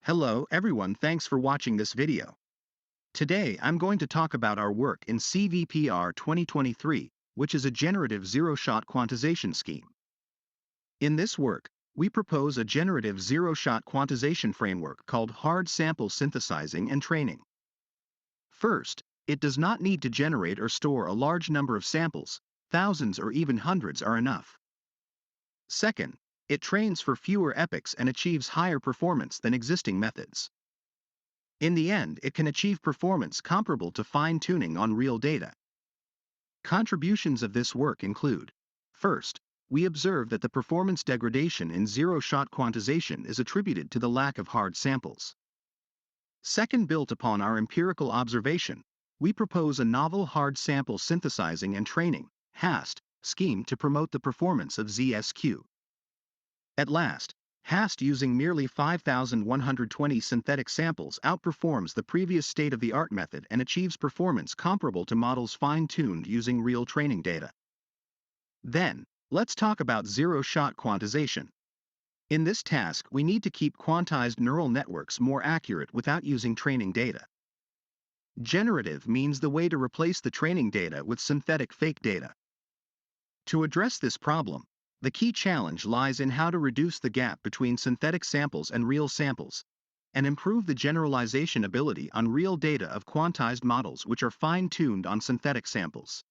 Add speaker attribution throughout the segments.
Speaker 1: Hello everyone, thanks for watching this video. Today I'm going to talk about our work in CVPR 2023, which is a generative zero-shot quantization scheme. In this work, we propose a generative zero-shot quantization framework called hard sample synthesizing and training. First, it does not need to generate or store a large number of samples, thousands or even hundreds are enough. Second, it trains for fewer epochs and achieves higher performance than existing methods. In the end, it can achieve performance comparable to fine-tuning on real data. Contributions of this work include: first, we observe that the performance degradation in zero-shot quantization is attributed to the lack of hard samples. Second, built upon our empirical observation, we propose a novel hard sample synthesizing and training (HAST) scheme to promote the performance of ZSQ. At last, HAST using merely 5,120 synthetic samples outperforms the previous state-of-the-art method and achieves performance comparable to models fine-tuned using real training data. Then, let's talk about zero-shot quantization. In this task, we need to keep quantized neural networks more accurate without using training data. Generative means the way to replace the training data with synthetic fake data. To address this problem, the key challenge lies in how to reduce the gap between synthetic samples and real samples, and improve the generalization ability on real data of quantized models which are fine-tuned on synthetic samples.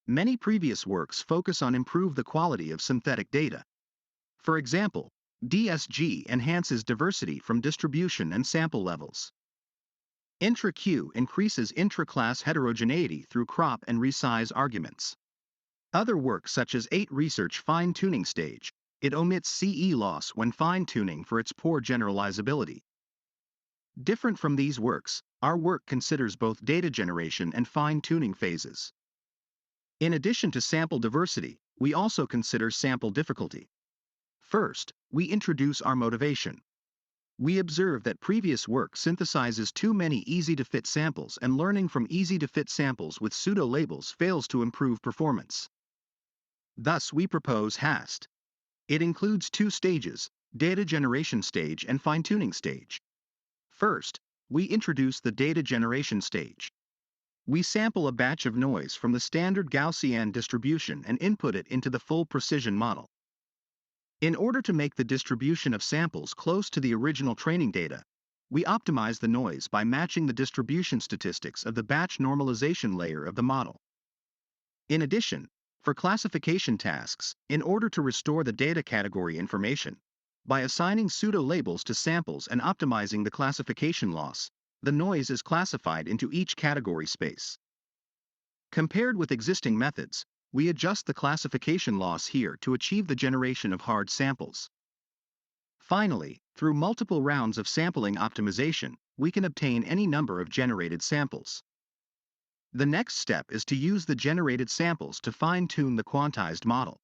Speaker 1: Many previous works focus on improve the quality of synthetic data. For example, DSG enhances diversity from distribution and sample levels. Intra-Q increases intra-class heterogeneity through crop and resize arguments. Other work such as 8 Research Fine-Tuning Stage, it omits CE loss when fine-tuning for its poor generalizability. Different from these works, our work considers both data generation and fine-tuning phases. In addition to sample diversity, we also consider sample difficulty. First, we introduce our motivation. We observe that previous work synthesizes too many easy-to-fit samples, and learning from easy-to-fit samples with pseudo-labels fails to improve performance. Thus, we propose HAST. It includes 2 stages, data generation stage and fine-tuning stage. First, we introduce the data generation stage. We sample a batch of noise from the standard Gaussian distribution and input it into the full precision model. In order to make the distribution of samples close to the original training data, we optimize the noise by matching the distribution statistics of the batch normalization layer of the model. In addition, for classification tasks, in order to restore the data category information, by assigning pseudo-labels to samples and optimizing the classification loss, the noise is classified into each category space. Compared with existing methods, we adjust the classification loss here to achieve the generation of hard samples. Finally, through multiple rounds of sampling optimization, we can obtain any number of generated samples. The next step is to use the generated samples to fine-tune the quantized model.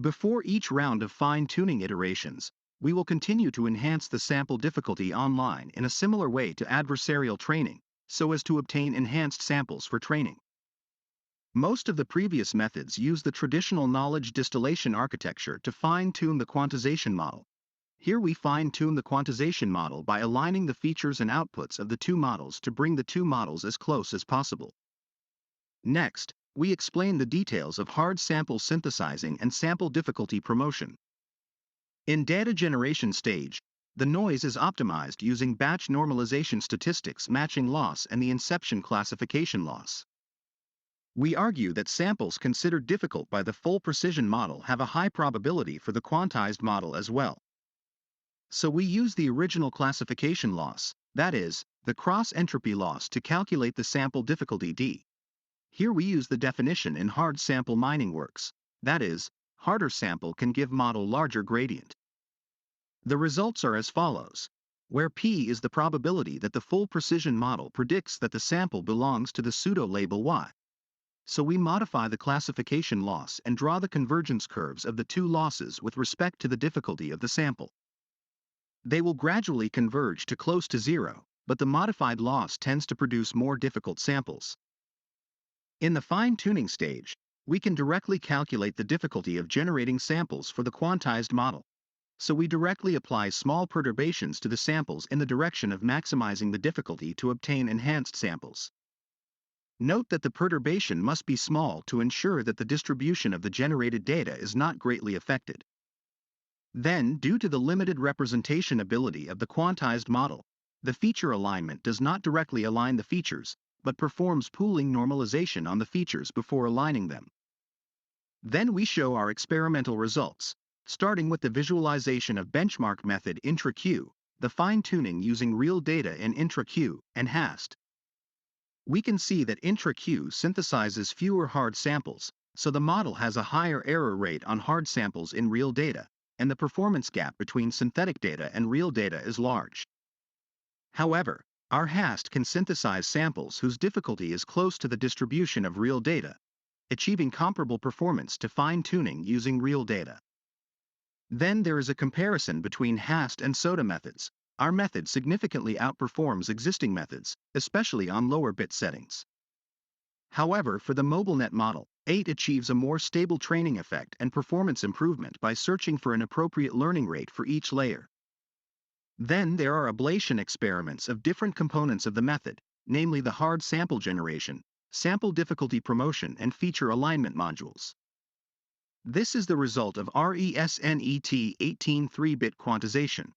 Speaker 1: Before each round of fine-tuning iterations, we will continue to enhance the sample difficulty online in a similar way to adversarial training, so as to obtain enhanced samples for training. Most of the previous methods use the traditional knowledge distillation architecture to fine-tune the quantization model. Here we fine-tune the quantization model by aligning the features and outputs of the 2 models to bring the 2 models as close as possible. Next, we explain the details of hard sample synthesizing and sample difficulty promotion. In data generation stage, the noise is optimized using batch normalization statistics matching loss and the inception classification loss. We argue that samples considered difficult by the full precision model have a high probability for the quantized model as well. So we use the original classification loss, that is, the cross-entropy loss, to calculate the sample difficulty D. Here we use the definition in hard sample mining works, that is, harder sample can give model larger gradient. The results are as follows, where P is the probability that the full precision model predicts that the sample belongs to the pseudo-label Y. So we modify the classification loss and draw the convergence curves of the 2 losses with respect to the difficulty of the sample. They will gradually converge to close to 0, but the modified loss tends to produce more difficult samples. In the fine-tuning stage, we can directly calculate the difficulty of generating samples for the quantized model. so we directly apply small perturbations to the samples in the direction of maximizing the difficulty to obtain enhanced samples. Note that the perturbation must be small to ensure that the distribution of the generated data is not greatly affected. Then, due to the limited representation ability of the quantized model, the feature alignment does not directly align the features, but performs pooling normalization on the features before aligning them. Then we show our experimental results, starting with the visualization of benchmark method intra-Q, the fine-tuning using real data in intra-Q and HAST. We can see that intra-Q synthesizes fewer hard samples, so the model has a higher error rate on hard samples in real data, and the performance gap between synthetic data and real data is large. However, our HAST can synthesize samples whose difficulty is close to the distribution of real data, achieving comparable performance to fine-tuning using real data. Then there is a comparison between HAST and SOTA methods. Our method significantly outperforms existing methods, especially on lower bit settings. However, for the MobileNet model, 8 achieves a more stable training effect and performance improvement by searching for an appropriate learning rate for each layer. Then there are ablation experiments of different components of the method, namely the hard sample generation, sample difficulty promotion, and feature alignment modules. This is the result of RESNET 18 3-bit quantization.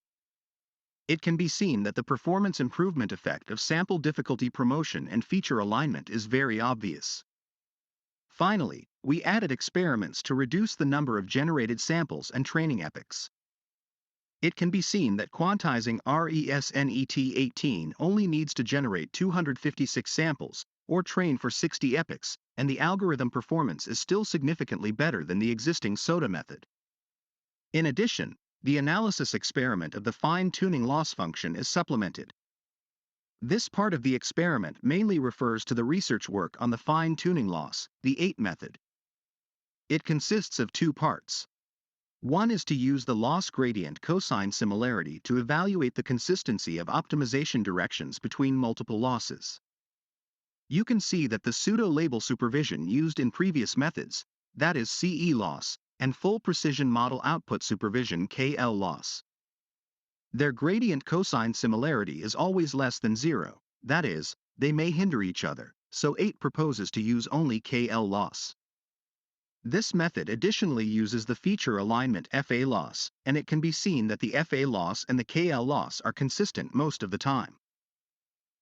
Speaker 1: It can be seen that the performance improvement effect of sample difficulty promotion and feature alignment is very obvious. Finally, we added experiments to reduce the number of generated samples and training epochs. It can be seen that quantizing RESNET 18 only needs to generate 256 samples, or train for 60 epochs, and the algorithm performance is still significantly better than the existing SOTA method. In addition, the analysis experiment of the fine-tuning loss function is supplemented. This part of the experiment mainly refers to the research work on the fine-tuning loss, the 8 method. It consists of 2 parts. One is to use the loss gradient cosine similarity to evaluate the consistency of optimization directions between multiple losses. You can see that the pseudo-label supervision used in previous methods, that is CE loss, and full precision model output supervision KL loss. Their gradient cosine similarity is always less than 0, that is, they may hinder each other, so 8 proposes to use only KL loss. This method additionally uses the feature alignment FA loss, and it can be seen that the FA loss and the KL loss are consistent most of the time.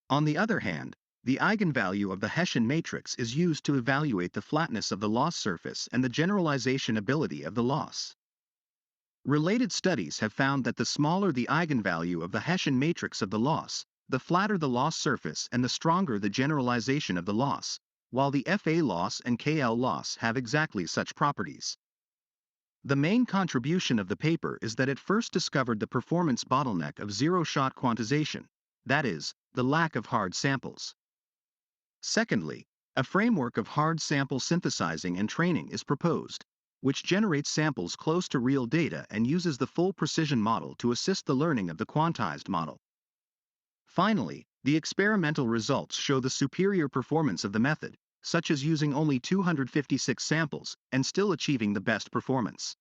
Speaker 1: On the other hand, the eigenvalue of the Hessian matrix is used to evaluate the flatness of the loss surface and the generalization ability of the loss. Related studies have found that the smaller the eigenvalue of the Hessian matrix of the loss, the flatter the loss surface and the stronger the generalization of the loss, while the FA loss and KL loss have exactly such properties. The main contribution of the paper is that it first discovered the performance bottleneck of zero-shot quantization, that is, the lack of hard samples. Secondly, a framework of hard sample synthesizing and training is proposed, which generates samples close to real data and uses the full precision model to assist the learning of the quantized model. Finally, the experimental results show the superior performance of the method, such as using only 256 samples and still achieving the best performance.